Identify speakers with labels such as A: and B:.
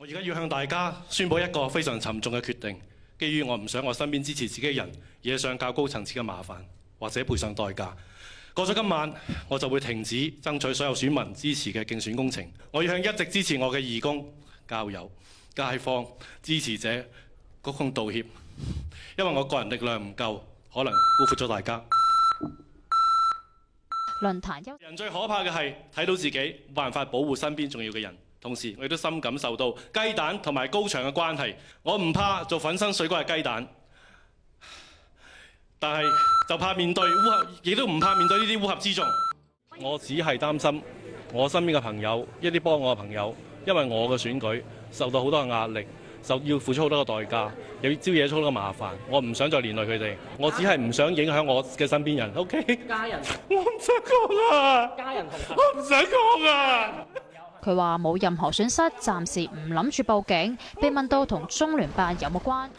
A: 我而家要向大家宣佈一個非常沉重嘅決定，基於我唔想我身邊支持自己嘅人惹上較高層次嘅麻煩，或者賠上代價。過咗今晚，我就會停止爭取所有選民支持嘅競選工程。我要向一直支持我嘅義工、教友、街坊、支持者鞠躬道歉，因為我個人力量唔夠，可能辜負咗大家。
B: 論壇
A: 人最可怕嘅係睇到自己冇辦法保護身邊重要嘅人，同時我亦都深感受到雞蛋同埋高牆嘅關係。我唔怕做粉身碎骨嘅雞蛋，但係就怕面對烏合，亦都唔怕面對呢啲烏合之眾。我只係擔心我身邊嘅朋友，一啲幫我嘅朋友，因為我嘅選舉受到好多嘅壓力，要付出好多嘅代價，又要招惹出好多嘅麻煩。我唔想再連累佢哋，我只係唔想影響我嘅身邊人。OK？
C: 家人，
A: 我唔想講啊！
C: 家人同行，
A: 我唔想講啊！
B: 佢話冇任何損失，暫時唔諗住報警。被問到同中聯辦有冇關？